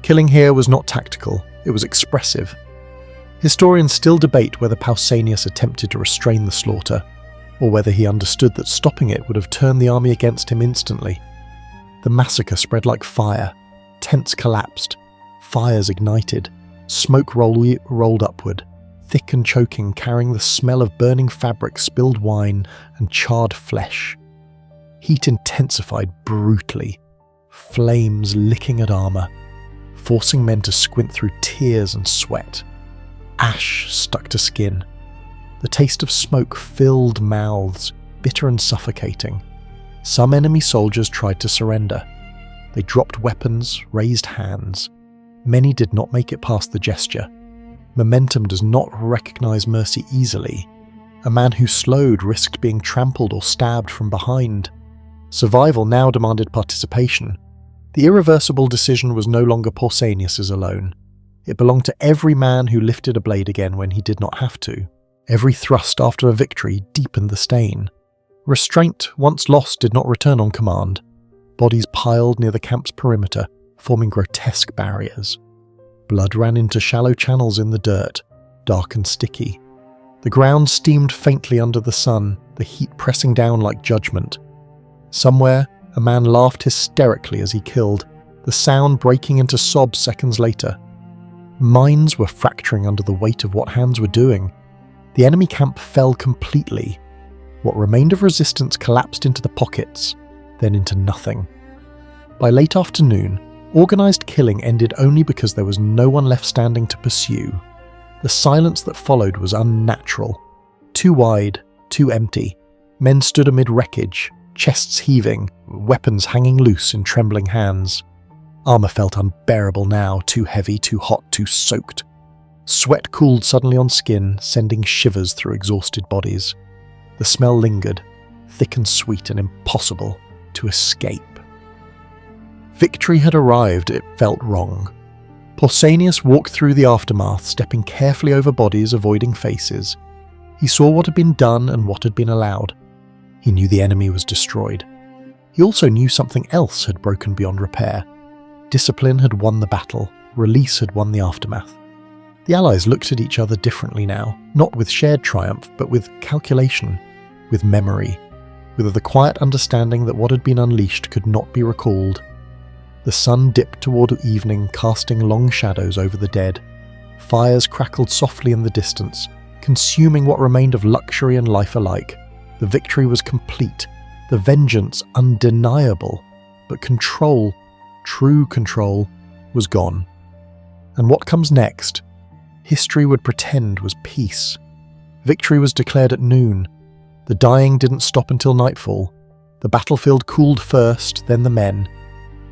Killing here was not tactical, it was expressive. Historians still debate whether Pausanias attempted to restrain the slaughter, or whether he understood that stopping it would have turned the army against him instantly. The massacre spread like fire. Tents collapsed. Fires ignited. Smoke rolled upward, thick and choking, carrying the smell of burning fabric, spilled wine, and charred flesh. Heat intensified brutally, flames licking at armor, forcing men to squint through tears and sweat. Ash stuck to skin. The taste of smoke filled mouths, bitter and suffocating. Some enemy soldiers tried to surrender. They dropped weapons, raised hands. Many did not make it past the gesture. Momentum does not recognize mercy easily. A man who slowed risked being trampled or stabbed from behind. Survival now demanded participation. The irreversible decision was no longer Pausanias's alone. It belonged to every man who lifted a blade again when he did not have to. Every thrust after a victory deepened the stain. Restraint, once lost, did not return on command. Bodies piled near the camp's perimeter, forming grotesque barriers. Blood ran into shallow channels in the dirt, dark and sticky. The ground steamed faintly under the sun, the heat pressing down like judgment. Somewhere, a man laughed hysterically as he killed, the sound breaking into sobs seconds later. Minds were fracturing under the weight of what hands were doing. The enemy camp fell completely. What remained of resistance collapsed into the pockets, then into nothing. By late afternoon, organized killing ended only because there was no one left standing to pursue. The silence that followed was unnatural. Too wide, too empty. Men stood amid wreckage, chests heaving, weapons hanging loose in trembling hands. Armor felt unbearable now, too heavy, too hot, too soaked. Sweat cooled suddenly on skin, sending shivers through exhausted bodies. The smell lingered, thick and sweet and impossible to escape. Victory had arrived, it felt wrong. Pausanias walked through the aftermath, stepping carefully over bodies, avoiding faces. He saw what had been done and what had been allowed. He knew the enemy was destroyed. He also knew something else had broken beyond repair. Discipline had won the battle, release had won the aftermath. The allies looked at each other differently now, not with shared triumph, but with calculation, with memory, with the quiet understanding that what had been unleashed could not be recalled. The sun dipped toward evening, casting long shadows over the dead. Fires crackled softly in the distance, consuming what remained of luxury and life alike. The victory was complete, the vengeance undeniable, but control, true control, was gone. And what comes next? History would pretend was peace. Victory was declared at noon. The dying didn't stop until nightfall. The battlefield cooled first, then the men.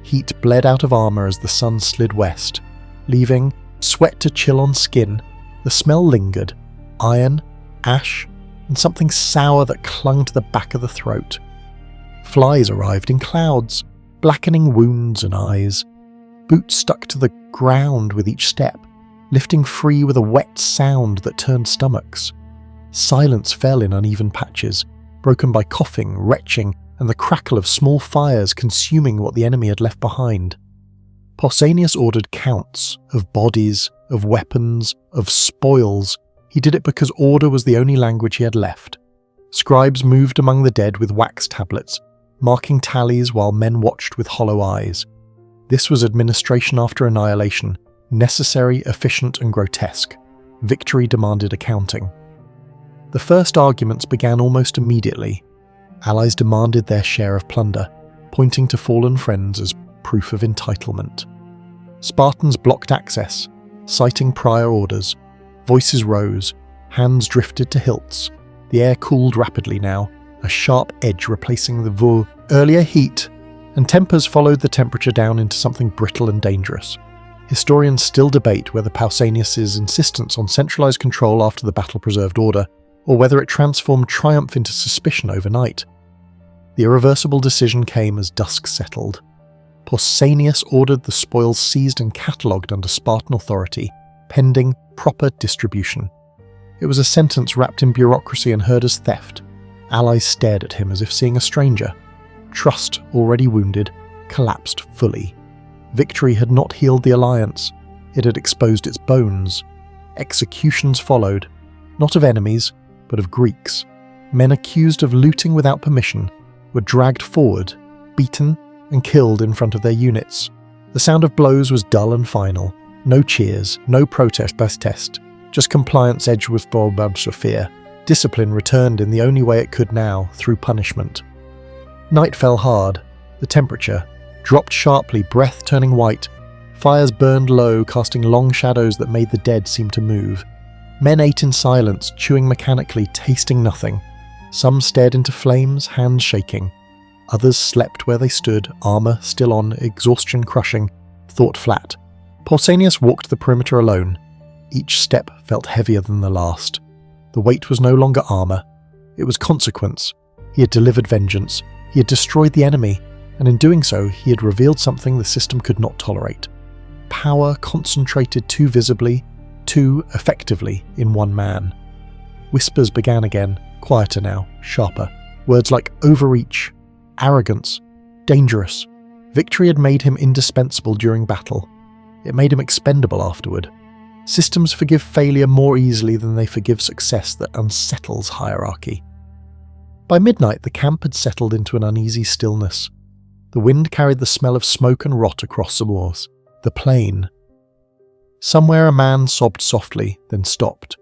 Heat bled out of armour as the sun slid west, leaving sweat to chill on skin. The smell lingered, iron, ash, and something sour that clung to the back of the throat. Flies arrived in clouds, blackening wounds and eyes. Boots stuck to the ground with each step, lifting free with a wet sound that turned stomachs. Silence fell in uneven patches, broken by coughing, retching, and the crackle of small fires consuming what the enemy had left behind. Pausanias ordered counts of bodies, of weapons, of spoils. He did it because order was the only language he had left. Scribes moved among the dead with wax tablets, marking tallies while men watched with hollow eyes. This was administration after annihilation, necessary, efficient, and grotesque. Victory demanded accounting. The first arguments began almost immediately. Allies demanded their share of plunder, pointing to fallen friends as proof of entitlement. Spartans blocked access, citing prior orders. Voices rose, hands drifted to hilts. The air cooled rapidly now, a sharp edge replacing the earlier heat, and tempers followed the temperature down into something brittle and dangerous. Historians still debate whether Pausanias' insistence on centralized control after the battle preserved order, or whether it transformed triumph into suspicion overnight. The irreversible decision came as dusk settled. Pausanias ordered the spoils seized and catalogued under Spartan authority, pending proper distribution. It was a sentence wrapped in bureaucracy and heard as theft. Allies stared at him as if seeing a stranger. Trust, already wounded, collapsed fully. Victory had not healed the alliance. It had exposed its bones. Executions followed, not of enemies, but of Greeks. Men accused of looting without permission were dragged forward, beaten, and killed in front of their units. The sound of blows was dull and final. No cheers, no protest, just compliance edged with fear. Discipline returned in the only way it could now, through punishment. Night fell hard. The temperature dropped sharply, breath turning white. Fires burned low, casting long shadows that made the dead seem to move. Men ate in silence, chewing mechanically, tasting nothing. Some stared into flames, hands shaking. Others slept where they stood, armour still on, exhaustion crushing, thought flat. Pausanias walked the perimeter alone. Each step felt heavier than the last. The weight was no longer armour. It was consequence. He had delivered vengeance. He had destroyed the enemy, and in doing so, he had revealed something the system could not tolerate. Power concentrated too visibly, too effectively in one man. Whispers began again, quieter now, sharper. Words like overreach, arrogance, dangerous. Victory had made him indispensable during battle. It made him expendable afterward. Systems forgive failure more easily than they forgive success that unsettles hierarchy. By midnight, the camp had settled into an uneasy stillness. The wind carried the smell of smoke and rot across the moors. The plain. Somewhere a man sobbed softly, then stopped.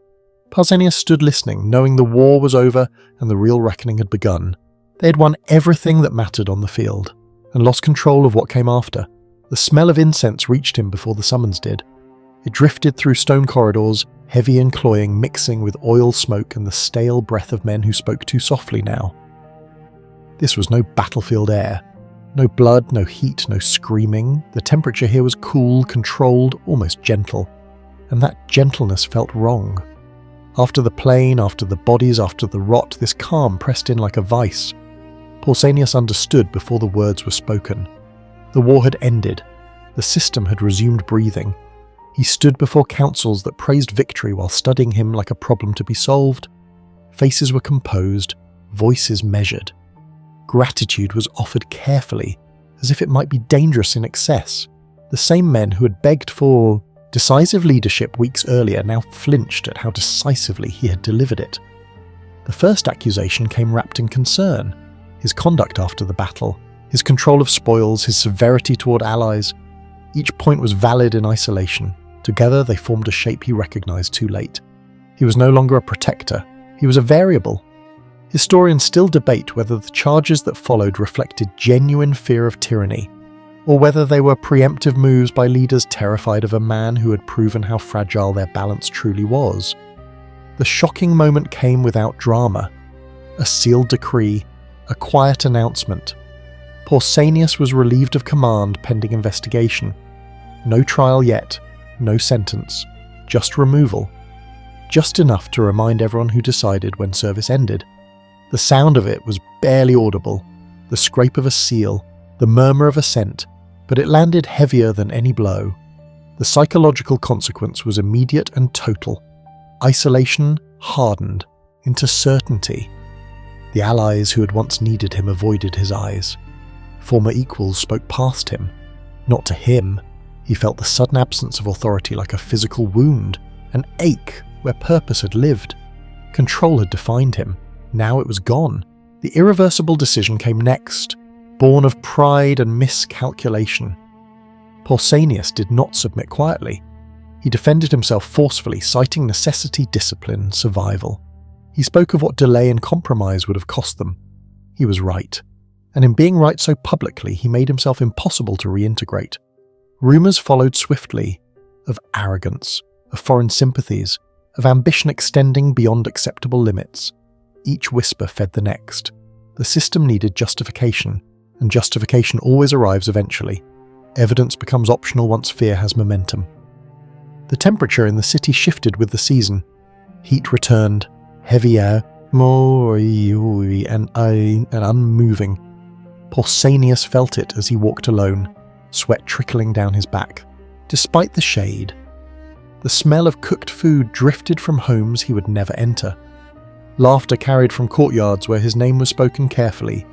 Pausanias stood listening, knowing the war was over and the real reckoning had begun. They had won everything that mattered on the field, and lost control of what came after. The smell of incense reached him before the summons did. It drifted through stone corridors, heavy and cloying, mixing with oil smoke and the stale breath of men who spoke too softly now. This was no battlefield air. No blood, no heat, no screaming. The temperature here was cool, controlled, almost gentle. And that gentleness felt wrong. After the plain, after the bodies, after the rot, this calm pressed in like a vice. Pausanias understood before the words were spoken. The war had ended. The system had resumed breathing. He stood before councils that praised victory while studying him like a problem to be solved. Faces were composed, voices measured. Gratitude was offered carefully, as if it might be dangerous in excess. The same men who had begged for Decisive leadership weeks earlier now flinched at how decisively he had delivered it. The first accusation came wrapped in concern: his conduct after the battle, his control of spoils, his severity toward allies. Each point was valid in isolation. Together they formed a shape he recognized too late. He was no longer a protector, he was a variable. Historians still debate whether the charges that followed reflected genuine fear of tyranny, or whether they were preemptive moves by leaders terrified of a man who had proven how fragile their balance truly was. The shocking moment came without drama. A sealed decree, a quiet announcement. Pausanias was relieved of command pending investigation. No trial yet, no sentence, just removal. Just enough to remind everyone who decided when service ended. The sound of it was barely audible, the scrape of a seal, the murmur of assent, but it landed heavier than any blow. The psychological consequence was immediate and total. Isolation hardened into certainty. The allies who had once needed him avoided his eyes. Former equals spoke past him. Not to him. He felt the sudden absence of authority like a physical wound, an ache where purpose had lived. Control had defined him. Now it was gone. The irreversible decision came next, born of pride and miscalculation. Pausanias did not submit quietly. He defended himself forcefully, citing necessity, discipline, survival. He spoke of what delay and compromise would have cost them. He was right. And in being right so publicly, he made himself impossible to reintegrate. Rumours followed swiftly, of arrogance, of foreign sympathies, of ambition extending beyond acceptable limits. Each whisper fed the next. The system needed justification, and justification always arrives eventually. Evidence becomes optional once fear has momentum. The temperature in the city shifted with the season. Heat returned, heavy air, and unmoving. Pausanias felt it as he walked alone, sweat trickling down his back. Despite the shade, the smell of cooked food drifted from homes he would never enter. Laughter carried from courtyards where his name was spoken carefully,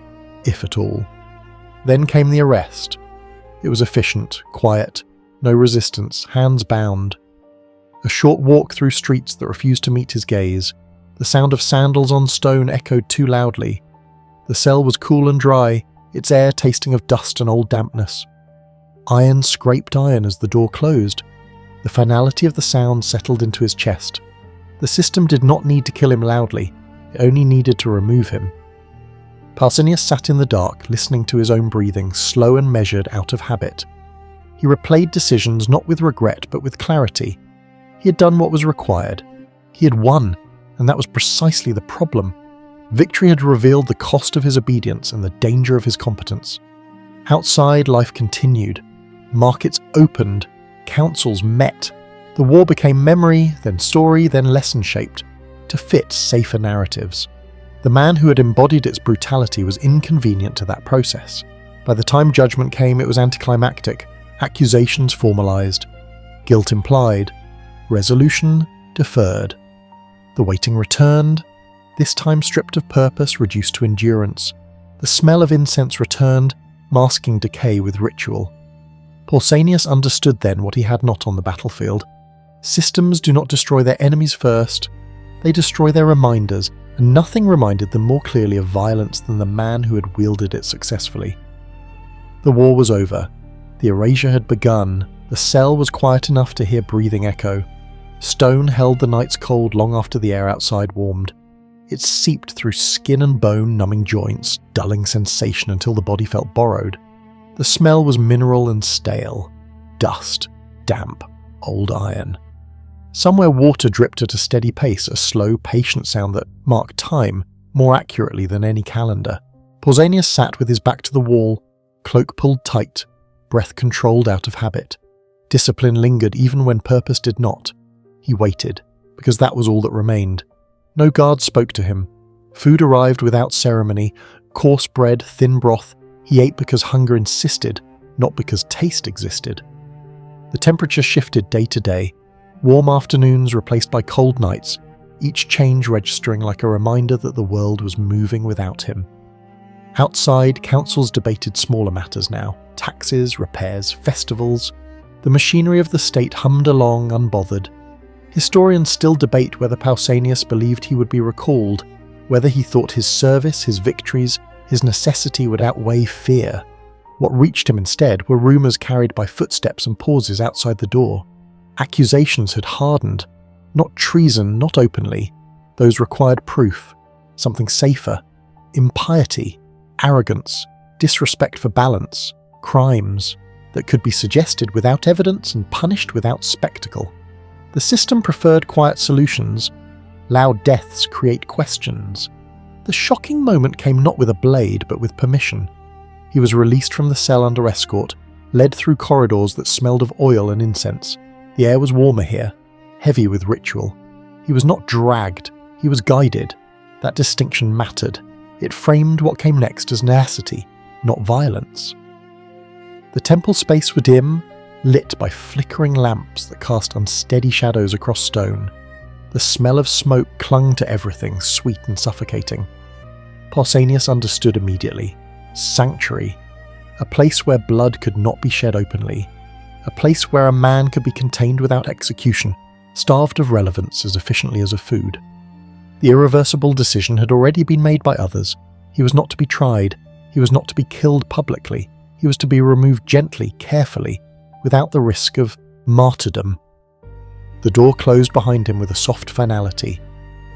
if at all. Then came the arrest. It was efficient, quiet, no resistance, hands bound. A short walk through streets that refused to meet his gaze. The sound of sandals on stone echoed too loudly. The cell was cool and dry, its air tasting of dust and old dampness. Iron scraped iron as the door closed. The finality of the sound settled into his chest. The system did not need to kill him loudly, it only needed to remove him. Pausanias sat in the dark, listening to his own breathing, slow and measured out of habit. He replayed decisions not with regret but with clarity. He had done what was required. He had won, and that was precisely the problem. Victory had revealed the cost of his obedience and the danger of his competence. Outside, life continued. Markets opened. Councils met. The war became memory, then story, then lesson-shaped, to fit safer narratives. The man who had embodied its brutality was inconvenient to that process. By the time judgment came, it was anticlimactic, accusations formalized, guilt implied, resolution deferred. The waiting returned, this time stripped of purpose, reduced to endurance. The smell of incense returned, masking decay with ritual. Pausanias understood then what he had not on the battlefield. Systems do not destroy their enemies first, they destroy their reminders, and nothing reminded them more clearly of violence than the man who had wielded it successfully. The war was over. The erasure had begun. The cell was quiet enough to hear breathing echo. Stone held the night's cold long after the air outside warmed. It seeped through skin and bone, numbing joints, dulling sensation until the body felt borrowed. The smell was mineral and stale. Dust, damp, old iron. Somewhere water dripped at a steady pace, a slow, patient sound that marked time more accurately than any calendar. Pausanias sat with his back to the wall, cloak pulled tight, breath controlled out of habit. Discipline lingered even when purpose did not. He waited, because that was all that remained. No guard spoke to him. Food arrived without ceremony, coarse bread, thin broth. He ate because hunger insisted, not because taste existed. The temperature shifted day to day. Warm afternoons replaced by cold nights, each change registering like a reminder that the world was moving without him. Outside, councils debated smaller matters now: taxes, repairs, festivals. The machinery of the state hummed along unbothered. Historians still debate whether Pausanias believed he would be recalled, whether he thought his service, his victories, his necessity would outweigh fear. What reached him instead were rumours carried by footsteps and pauses outside the door. Accusations had hardened. Not treason, not openly. Those required proof, something safer. Impiety, arrogance, disrespect for balance, crimes that could be suggested without evidence and punished without spectacle. The system preferred quiet solutions. Loud deaths create questions. The shocking moment came not with a blade, but with permission. He was released from the cell under escort, led through corridors that smelled of oil and incense. The air was warmer here, heavy with ritual. He was not dragged, he was guided. That distinction mattered. It framed what came next as necessity, not violence. The temple space was dim, lit by flickering lamps that cast unsteady shadows across stone. The smell of smoke clung to everything, sweet and suffocating. Pausanias understood immediately. Sanctuary. A place where blood could not be shed openly. A place where a man could be contained without execution, starved of relevance as efficiently as of food. The irreversible decision had already been made by others. He was not to be tried. He was not to be killed publicly. He was to be removed gently, carefully, without the risk of martyrdom. The door closed behind him with a soft finality,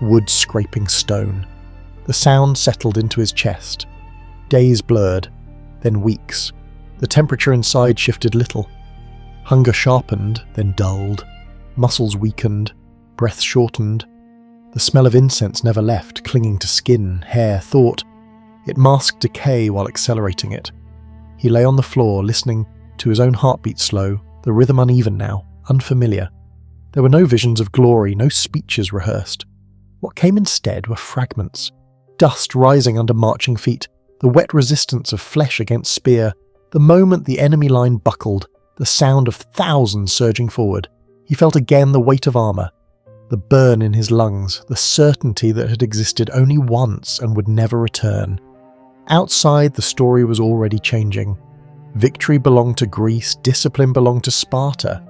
wood scraping stone. The sound settled into his chest. Days blurred, then weeks. The temperature inside shifted little. Hunger sharpened, then dulled. Muscles weakened, breath shortened. The smell of incense never left, clinging to skin, hair, thought. It masked decay while accelerating it. He lay on the floor, listening to his own heartbeat slow, the rhythm uneven now, unfamiliar. There were no visions of glory, no speeches rehearsed. What came instead were fragments. Dust rising under marching feet, the wet resistance of flesh against spear, the moment the enemy line buckled, the sound of thousands surging forward. He felt again the weight of armour, the burn in his lungs, the certainty that had existed only once and would never return. Outside, the story was already changing. Victory belonged to Greece, discipline belonged to Sparta.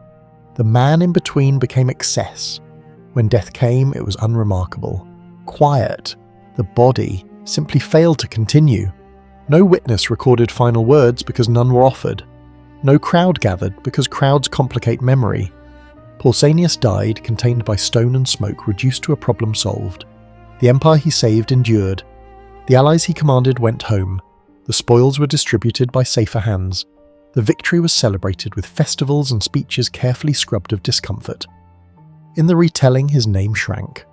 The man in between became excess. When death came, it was unremarkable. Quiet. The body simply failed to continue. No witness recorded final words because none were offered. No crowd gathered because crowds complicate memory. Pausanias died, contained by stone and smoke, reduced to a problem solved. The empire he saved endured. The allies he commanded went home. The spoils were distributed by safer hands. The victory was celebrated with festivals and speeches carefully scrubbed of discomfort. In the retelling, his name shrank.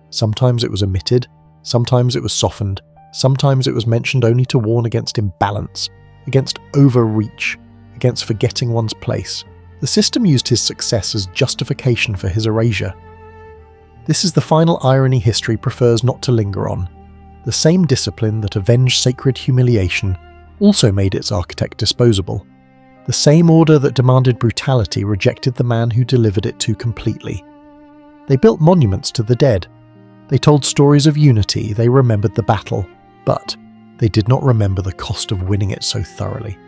Sometimes it was omitted, sometimes it was softened, sometimes it was mentioned only to warn against imbalance, against overreach, against forgetting one's place. The system used his success as justification for his erasure. This is the final irony history prefers not to linger on. The same discipline that avenged sacred humiliation also made its architect disposable. The same order that demanded brutality rejected the man who delivered it too completely. They built monuments to the dead. They told stories of unity, they remembered the battle, but they did not remember the cost of winning it so thoroughly.